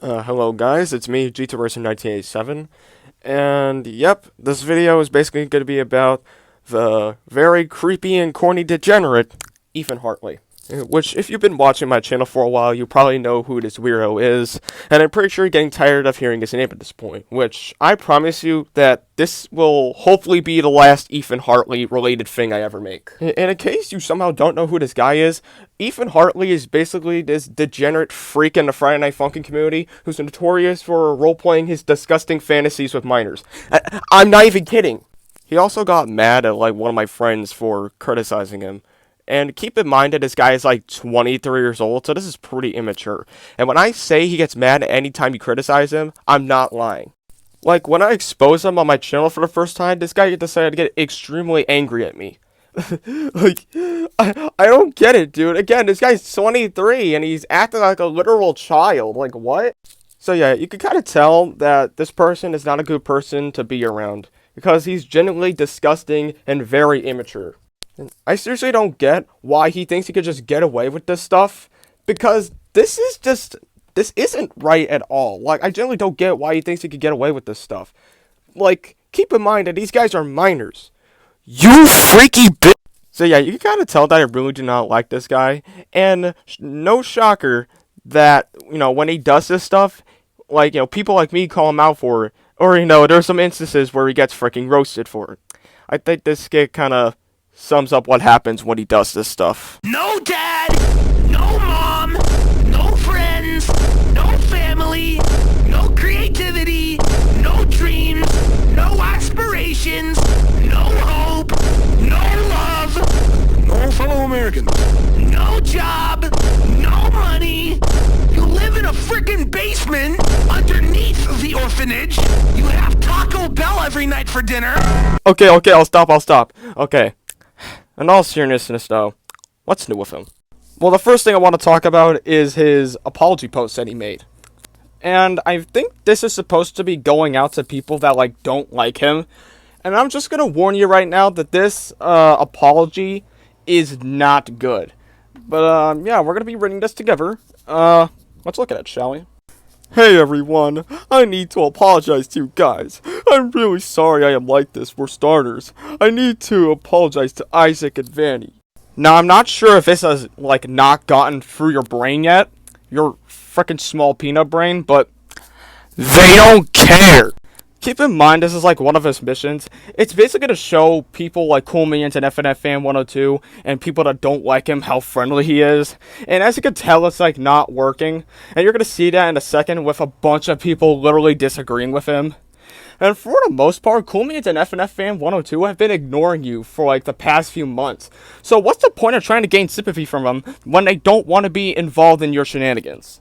Hello guys, it's me, GTRacer1987, and yep, this video is basically going to be about the very creepy and corny degenerate, Ethan Hartley. Which, if you've been watching my channel for a while, you probably know who this weirdo is, and I'm pretty sure you're getting tired of hearing his name at this point, which I promise you that this will hopefully be the last Ethan Hartley related thing I ever make. And in case you somehow don't know who this guy is, Ethan Hartley is basically this degenerate freak in the Friday Night Funkin' community who's notorious for role-playing his disgusting fantasies with minors. I'm not even kidding! He also got mad at, one of my friends for criticizing him. And keep in mind that this guy is 23 years old, so this is pretty immature. And when I say he gets mad any time you criticize him, I'm not lying. When I exposed him on my channel for the first time, this guy decided to get extremely angry at me. I don't get it, dude. Again, this guy's 23, and he's acting like a literal child. What? So yeah, you can kind of tell that this person is not a good person to be around, because he's genuinely disgusting and very immature. I seriously don't get why he thinks he could just get away with this stuff, because this isn't right at all. I genuinely don't get why he thinks he could get away with this stuff. Keep in mind that these guys are minors. You freaky bitch! So yeah, you can kind of tell that I really do not like this guy, and no shocker that, when he does this stuff, people like me call him out for it, or, there's some instances where he gets freaking roasted for it. I think this skit kind of sums up what happens when he does this stuff. No dad, no mom, no friends, no family, no creativity, no dreams, no aspirations, no hope, no love, no fellow Americans, no job, no money. You live in a frickin' basement underneath the orphanage. You have Taco Bell every night for dinner. Okay, I'll stop. Okay. In all seriousness, though, what's new with him? Well, the first thing I want to talk about is his apology post that he made. And I think this is supposed to be going out to people that, don't like him. And I'm just going to warn you right now that this apology is not good. But, yeah, we're going to be reading this together. Let's look at it, shall we? Hey everyone, I need to apologize to you guys. I'm really sorry I am like this, for starters. I need to apologize to Isaac and Vanny. Now, I'm not sure if this has, not gotten through your brain yet. Your frickin' small peanut brain, but they don't care! Keep in mind, this is one of his missions. It's basically to show people like Cool Minions and FNF Fan 102 and people that don't like him how friendly he is. And as you can tell, it's not working. And you're gonna see that in a second with a bunch of people literally disagreeing with him. And for the most part, Cool Minions and FNF Fan 102 have been ignoring you for the past few months. So what's the point of trying to gain sympathy from them when they don't want to be involved in your shenanigans?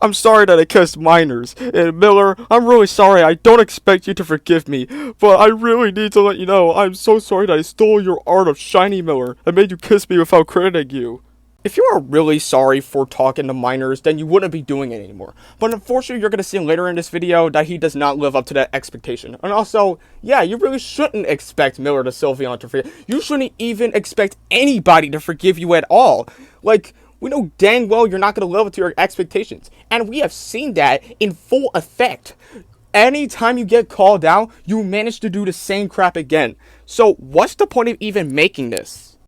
I'm sorry that I kissed minors, and Miller, I'm really sorry. I don't expect you to forgive me, but I really need to let you know I'm so sorry that I stole your art of Shiny Miller and made you kiss me without crediting you. If you are really sorry for talking to minors, then you wouldn't be doing it anymore. But unfortunately, you're going to see later in this video that he does not live up to that expectation. And also, yeah, you really shouldn't expect Miller to Sylveon to forgive. You shouldn't even expect anybody to forgive you at all. We know dang well you're not going to live up to your expectations. And we have seen that in full effect. Anytime you get called out, you manage to do the same crap again. So what's the point of even making this?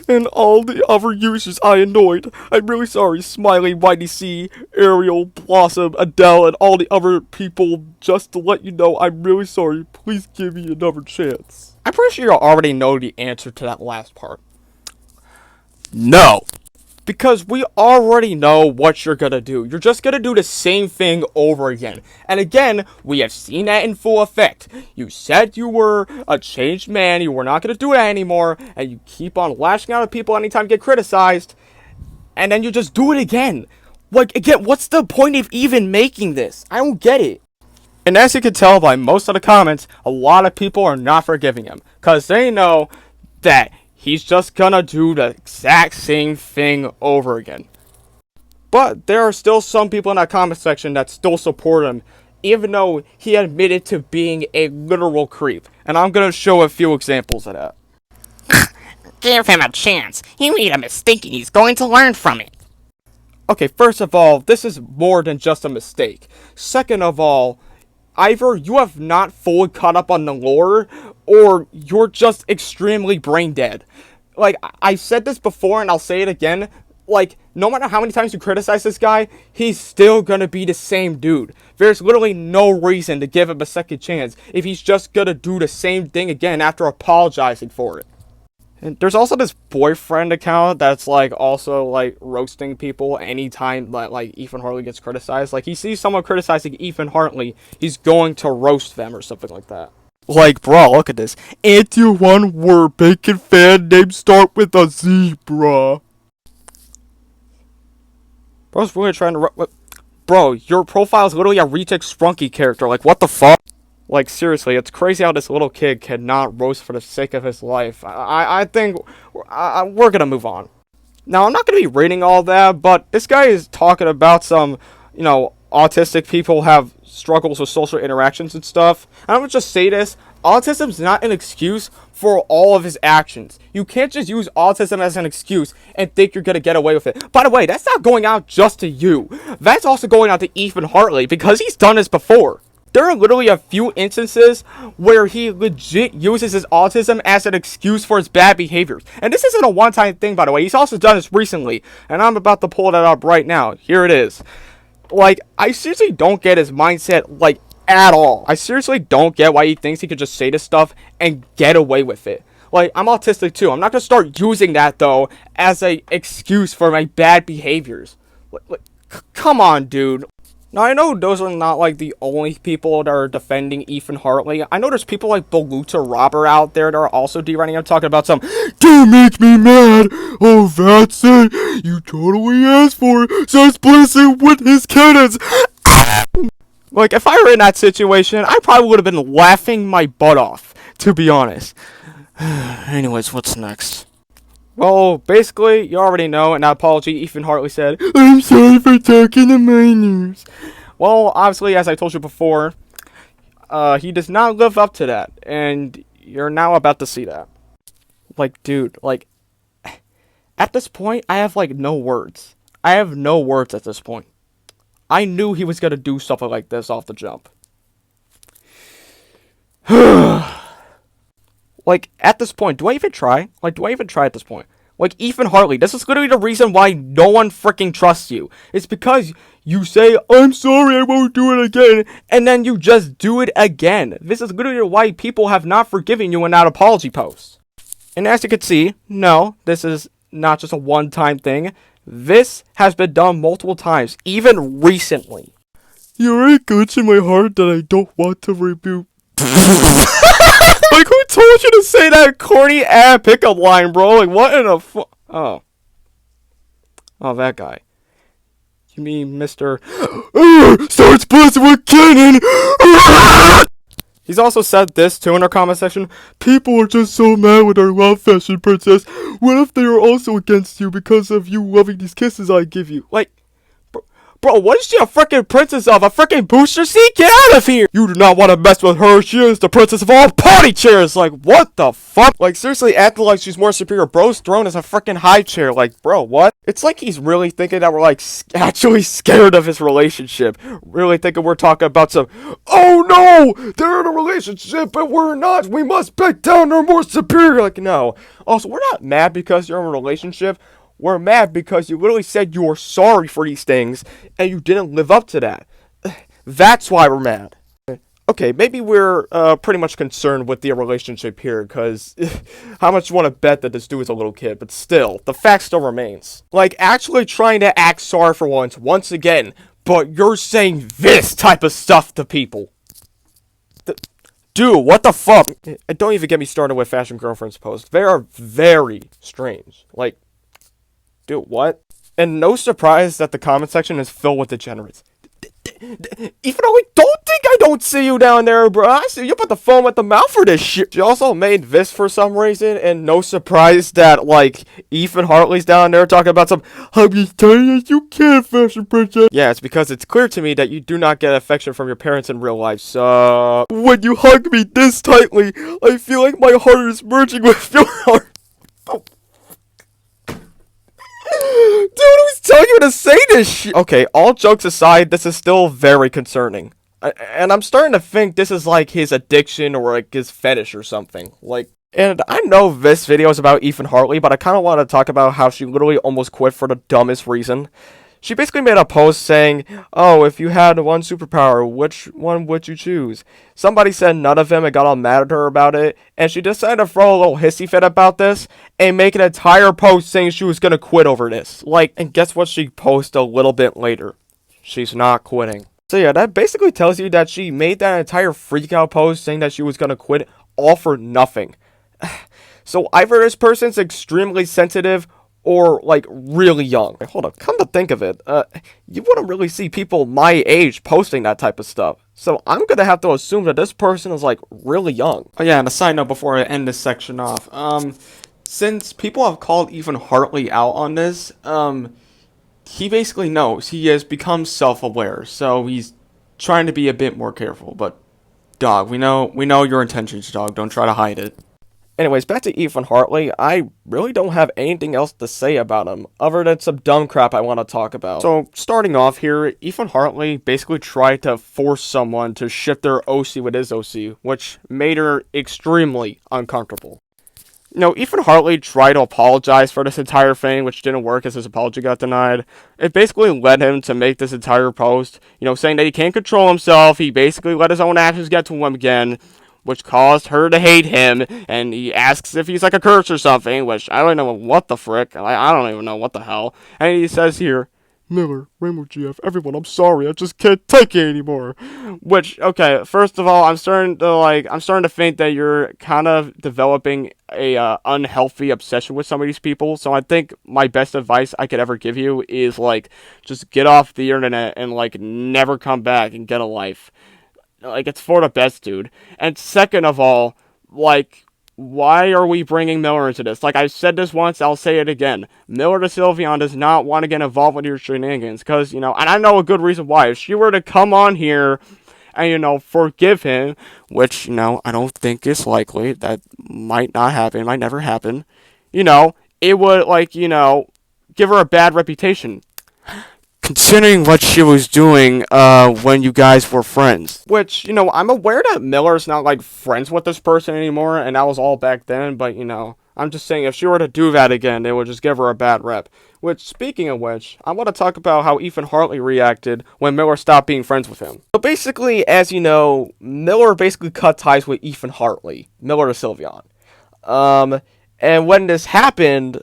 And all the other users I annoyed. I'm really sorry, Smiley, YDC, Ariel, Blossom, Adele, and all the other people. Just to let you know, I'm really sorry. Please give me another chance. I'm pretty sure you already know the answer to that last part. No. Because we already know what you're gonna do. You're just gonna do the same thing over again. And again, we have seen that in full effect. You said you were a changed man, you were not gonna do that anymore, and you keep on lashing out at people anytime you get criticized, and then you just do it again. Again, what's the point of even making this? I don't get it. And as you can tell by most of the comments, a lot of people are not forgiving him. Because they know that he's just gonna do the exact same thing over again. But there are still some people in that comment section that still support him, even though he admitted to being a literal creep. And I'm gonna show a few examples of that. Give him a chance. He made a mistake and he's going to learn from it. Okay, first of all, this is more than just a mistake. Second of all, either you have not fully caught up on the lore, or you're just extremely brain dead. Like, I've said this before and I'll say it again. Like, no matter how many times you criticize this guy, he's still gonna be the same dude. There's literally no reason to give him a second chance if he's just gonna do the same thing again after apologizing for it. And there's also this boyfriend account that's, like, also, like, roasting people anytime that, like, Ethan Hartley gets criticized. Like, he sees someone criticizing Ethan Hartley, he's going to roast them or something like that. Like, bro, look at this. Answer one word, bacon fan names start with a Z, bruh. Bro's really trying to... Bro, your profile is literally a retake Sprunky character. Like, what the fuck? Like, seriously, it's crazy how this little kid cannot roast for the sake of his life. I think we're gonna move on. Now, I'm not gonna be reading all that, but this guy is talking about some, you know, autistic people have struggles with social interactions and stuff. And I'm gonna just say this. Autism's not an excuse for all of his actions. You can't just use autism as an excuse and think you're gonna get away with it. By the way, that's not going out just to you. That's also going out to Ethan Hartley, because he's done this before. There are literally a few instances where he legit uses his autism as an excuse for his bad behaviors. And this isn't a one-time thing, by the way. He's also done this recently. And I'm about to pull that up right now. Here it is. Like, I seriously don't get his mindset, like, at all. I seriously don't get why he thinks he could just say this stuff and get away with it. Like, I'm autistic too. I'm not gonna start using that, though, as a excuse for my bad behaviors. Come on, dude. Now, I know those are not, like, the only people that are defending Ethan Hartley. I know there's people like Baluta Robber out there that are also deriding him, talking about some, "Don't make me mad! Oh, that's it! You totally asked for it! Just bless it with his cannons!" Like, if I were in that situation, I probably would have been laughing my butt off, to be honest. Anyways, what's next? Well, basically, you already know, in that apology, Ethan Hartley said, "I'm sorry for talking to minors." Well, obviously, as I told you before, he does not live up to that, and you're now about to see that. Like, dude, like, at this point, I have, like, no words. I have no words at this point. I knew he was gonna do something like this off the jump. Like, at this point, do I even try? Like, do I even try at this point? Like, Ethan Hartley, this is literally the reason why no one freaking trusts you. It's because you say, "I'm sorry, I won't do it again," and then you just do it again. This is literally why people have not forgiven you in that apology post. And as you can see, no, this is not just a one-time thing. This has been done multiple times, even recently. "You're a glitch in my heart that I don't want to rebuke." Like, who told you to say that corny ass pickup line, bro? Like, what in the Oh, that guy. You mean Mr. Starts blasting with cannon! He's also said this too in our comment section. "People are just so mad with our love fashion, princess. What if they are also against you because of you loving these kisses I give you?" Like, bro, what is she a freaking princess of? A freaking booster seat? Get out of here! You do not want to mess with her. She is the princess of all party chairs. Like, what the fuck? Like, seriously, acting like she's more superior. Bro's throne is a freaking high chair. Like, bro, what? It's like he's really thinking that we're, like, actually scared of his relationship. Really thinking we're talking about some, "Oh no, they're in a relationship, but we're not. We must back down. They're more superior." Like, no. Also, we're not mad because you're in a relationship. We're mad because you literally said you were sorry for these things, and you didn't live up to that. That's why we're mad. Okay, maybe we're pretty much concerned with the relationship here, because how much you want to bet that this dude is a little kid, but still, the fact still remains. Like, actually trying to act sorry for once again, but you're saying this type of stuff to people. Dude, what the fuck? And don't even get me started with Fashion Girlfriend's posts. They are very strange. Like, dude, what? And no surprise that the comment section is filled with degenerates. Even though I don't see you down there, bro. I see you put the phone at the mouth for this shit. She also made this for some reason, and no surprise that, like, Ethan Hartley's down there talking about some, "Hug me tight as you can, fashion princess." Yeah, it's because it's clear to me that you do not get affection from your parents in real life, so... "When you hug me this tightly, I feel like my heart is merging with your heart." Oh. who's telling you to say this shit? Okay, all jokes aside, this is still very concerning. And I'm starting to think this is like his addiction or like his fetish or something. Like, and I know this video is about Ethan Hartley, but I kind of want to talk about how she literally almost quit for the dumbest reason. She basically made a post saying, oh, if you had one superpower, which one would you choose? Somebody said none of them and got all mad at her about it, and she decided to throw a little hissy fit about this and make an entire post saying she was gonna quit over this. Like, and guess what she posted a little bit later? She's not quitting. So yeah, that basically tells you that she made that entire freakout post saying that she was gonna quit all for nothing. So either this person's extremely sensitive or like really young. Hold up, come to think of it, you wouldn't really see people my age posting that type of stuff. So I'm gonna have to assume that this person is like really young. Oh yeah, and a side note before I end this section off, since people have called Ethan Hartley out on this, he basically knows. He has become self-aware, so he's trying to be a bit more careful. But dog, we know your intentions, dog. Don't try to hide it. Anyways, back to Ethan Hartley. I really don't have anything else to say about him, other than some dumb crap I want to talk about. So, starting off here, Ethan Hartley basically tried to force someone to shift their OC with his OC, which made her extremely uncomfortable. You know, Ethan Hartley tried to apologize for this entire thing, which didn't work as his apology got denied. It basically led him to make this entire post, you know, saying that he can't control himself. He basically let his own actions get to him again, which caused her to hate him, and he asks if he's like a curse or something, which I don't know what the frick, I don't even know what the hell, and he says here, Miller, Rainbow GF, everyone, I'm sorry, I just can't take it anymore. Which, okay, first of all, I'm starting to think that you're kind of developing a unhealthy obsession with some of these people. So I think my best advice I could ever give you is like, just get off the internet and like never come back and get a life. Like, it's for the best, dude. And second of all, like, why are we bringing Miller into this? Like, I said this once, I'll say it again. Miller de Sylveon does not want to get involved with your shenanigans, because, you know, and I know a good reason why. If she were to come on here and, you know, forgive him, which, you know, I don't think is likely, that might not happen, might never happen, you know, it would, like, you know, give her a bad reputation. Considering what she was doing when you guys were friends. Which, you know, I'm aware that Miller's not, like, friends with this person anymore, and that was all back then, but, you know, I'm just saying if she were to do that again, it would just give her a bad rep. Which, speaking of which, I want to talk about how Ethan Hartley reacted when Miller stopped being friends with him. So basically, as you know, Miller basically cut ties with Ethan Hartley, Miller de Sylveon. And when this happened,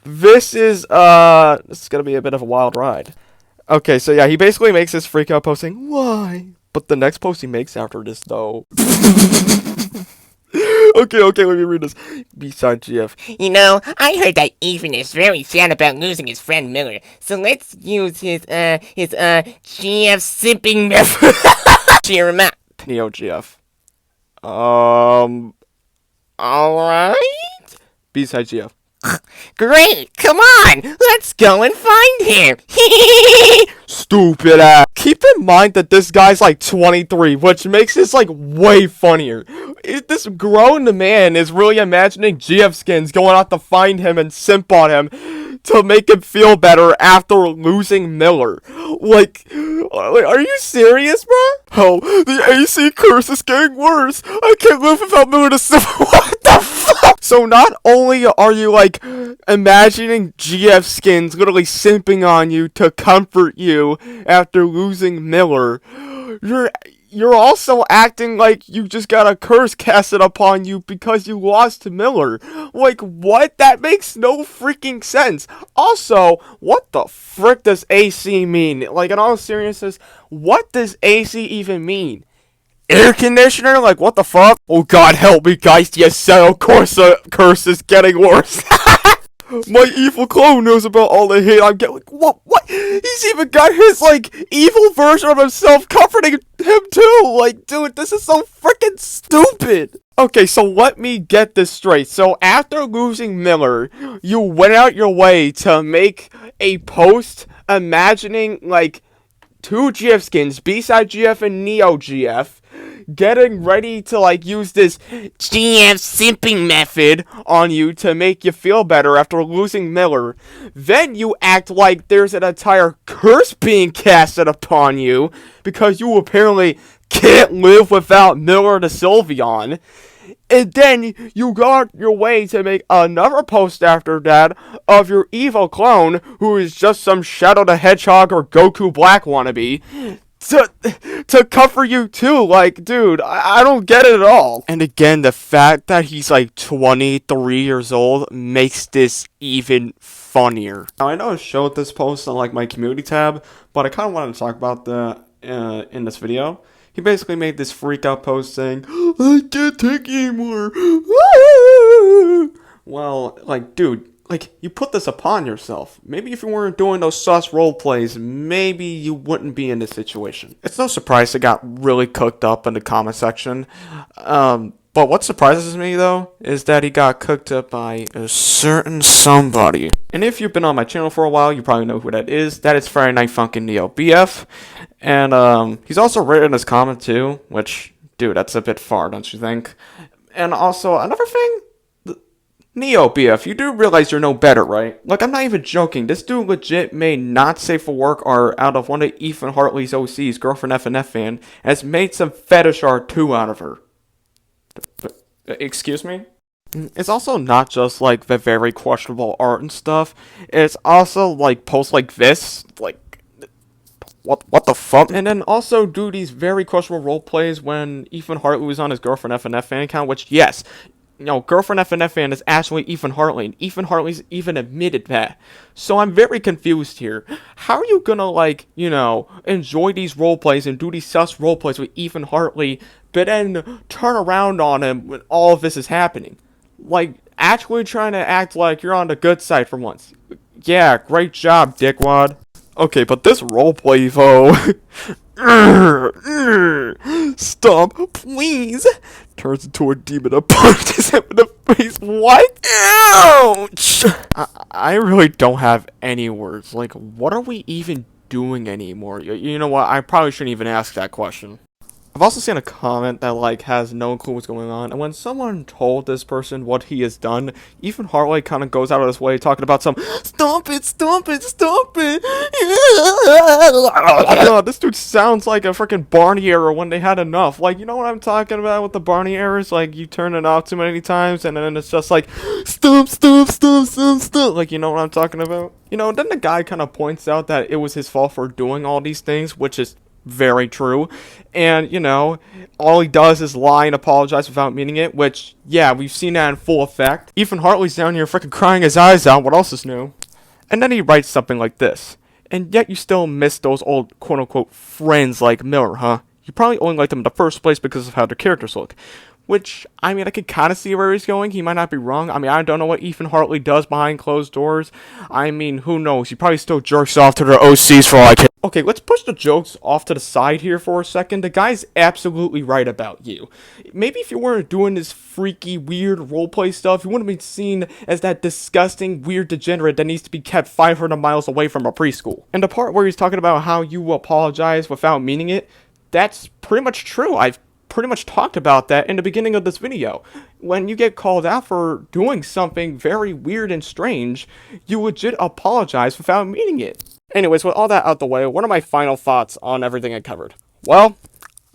this is gonna be a bit of a wild ride. Okay, so yeah, he basically makes this freak out post saying, why? But the next post he makes after this, though. Okay, let me read this. Besides GF. You know, I heard that Ethan is very sad about losing his friend Miller, so let's use his GF sipping method. Cheer him up. Neo GF. Alright? Besides GF. Great, come on, let's go and find him. Stupid ass. Keep in mind that this guy's like 23, which makes this like way funnier. This grown man is really imagining GF skins going out to find him and simp on him to make him feel better after losing Miller. Like, are you serious, bro? Hell, the AC curse is getting worse. I can't live without Miller to simp. What the fuck? So not only are you like imagining GF skins literally simping on you to comfort you after losing Miller, you're also acting like you just got a curse casted upon you because you lost to Miller. Like, what? That makes no freaking sense. Also, what the frick does AC mean? Like, in all seriousness, what does AC even mean? Air conditioner? Like, what the fuck? Oh god, help me, guys. Yes, sir, of course the curse is getting worse. My evil clone knows about all the hate I'm getting. Like, what? He's even got his, like, evil version of himself comforting him, too. Like, dude, this is so freaking stupid. Okay, so let me get this straight. So, after losing Miller, you went out your way to make a post imagining, like, two GF skins, B-Side GF and Neo GF, getting ready to, like, use this GF simping method on you to make you feel better after losing Miller. Then you act like there's an entire curse being casted upon you because you apparently can't live without Miller the Sylveon. And then you got your way to make another post after that of your evil clone, who is just some Shadow the Hedgehog or Goku Black wannabe, to cover you too. Like, dude, I don't get it at all. And again, the fact that he's like 23 years old makes this even funnier. Now, I know I showed this post on like my community tab, but I kind of wanted to talk about that in this video. He basically made this freak out post saying, I can't take it anymore. Well, like, dude, like, you put this upon yourself. Maybe if you weren't doing those sus role plays, maybe you wouldn't be in this situation. It's no surprise it got really cooked up in the comment section. But what surprises me, though, is that he got cooked up by a certain somebody. And if you've been on my channel for a while, you probably know who that is. That is Friday Night Funkin' Neo BF. And he's also written his comment, too, which, dude, that's a bit far, don't you think? And also, another thing, Neo BF, you do realize you're no better, right? Like, I'm not even joking. This dude legit made Not Safe for Work art out of one of Ethan Hartley's OC's, Girlfriend FNF fan, and has made some fetish art, too, out of her. Excuse me? It's also not just, like, the very questionable art and stuff. It's also, like, posts like this. Like, what the fuck? And then also do these very questionable role plays when Ethan Hartley was on his Girlfriend FNF fan account, which, yes, you know, Girlfriend FNF fan is actually Ethan Hartley, and Ethan Hartley's even admitted that. So I'm very confused here. How are you gonna, like, you know, enjoy these role plays and do these sus role plays with Ethan Hartley, but then turn around on him when all of this is happening? Like, actually trying to act like you're on the good side for once. Yeah, great job, dickwad. Okay, but this roleplay, though. Stop, please. Turns into a demon and punches him in the face. What? Ouch! I really don't have any words. Like, what are we even doing anymore? You know what? I probably shouldn't even ask that question. I've also seen a comment that, like, has no clue what's going on, and when someone told this person what he has done, Ethan Hartley kind of goes out of his way talking about some, stop it, stop it, stop it, God, this dude sounds like a freaking Barney error when they had enough. Like, you know what I'm talking about with the Barney errors? Like, you turn it off too many times, and then it's just like, stop, stop, stop, stop, stop. Like, you know what I'm talking about? You know, then the guy kind of points out that it was his fault for doing all these things, which is very true. And, you know, all he does is lie and apologize without meaning it, which, yeah, we've seen that in full effect. Ethan Hartley's down here freaking crying his eyes out. What else is new? And then he writes something like this. And yet you still miss those old quote-unquote friends like Miller, huh? You probably only like them in the first place because of how their characters look. Which, I mean, I can kind of see where he's going. He might not be wrong. I mean, I don't know what Ethan Hartley does behind closed doors. I mean, who knows? He probably still jerks off to their OCs for all I care. Okay, let's push the jokes off to the side here for a second. The guy's absolutely right about you. Maybe if you weren't doing this freaky, weird roleplay stuff, you wouldn't be seen as that disgusting, weird degenerate that needs to be kept 500 miles away from a preschool. And the part where he's talking about how you apologize without meaning it, that's pretty much true. I've pretty much talked about that in the beginning of this video. When you get called out for doing something very weird and strange, you legit apologize without meaning it. Anyways, with all that out the way, what are my final thoughts on everything I covered? Well,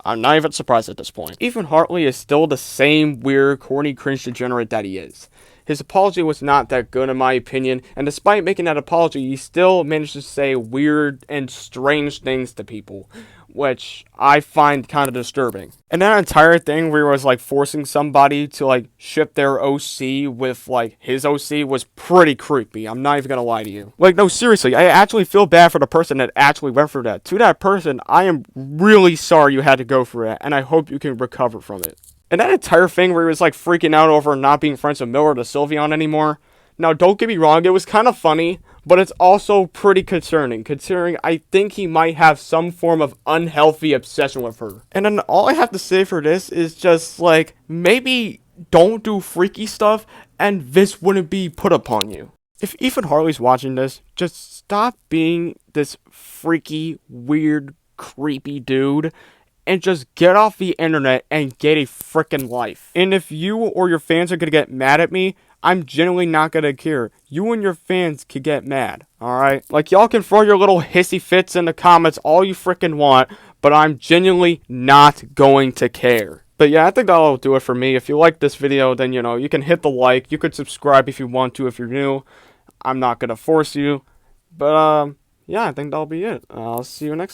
I'm not even surprised at this point. Ethan Hartley is still the same weird, corny, cringe degenerate that he is. His apology was not that good in my opinion, and despite making that apology, he still managed to say weird and strange things to people, which I find kind of disturbing. And that entire thing where he was like forcing somebody to like ship their OC with like his OC was pretty creepy. I'm not even gonna lie to you. Like, no, seriously, I actually feel bad for the person that actually went through that. To that person, I am really sorry you had to go through that, and I hope you can recover from it. And that entire thing where he was like freaking out over not being friends with Miller the Sylveon anymore. Now, don't get me wrong, it was kind of funny, but it's also pretty concerning, considering I think he might have some form of unhealthy obsession with her. And then all I have to say for this is just, like, maybe don't do freaky stuff, and this wouldn't be put upon you. If Ethan Hartley's watching this, just stop being this freaky, weird, creepy dude, and just get off the internet and get a frickin' life. And if you or your fans are gonna get mad at me, I'm genuinely not gonna care. You and your fans could get mad, alright? Like, y'all can throw your little hissy fits in the comments all you frickin' want, but I'm genuinely not going to care. But yeah, I think that'll do it for me. If you like this video, then, you can hit the like. You could subscribe if you want to if you're new. I'm not gonna force you. But, yeah, I think that'll be it. I'll see you next time.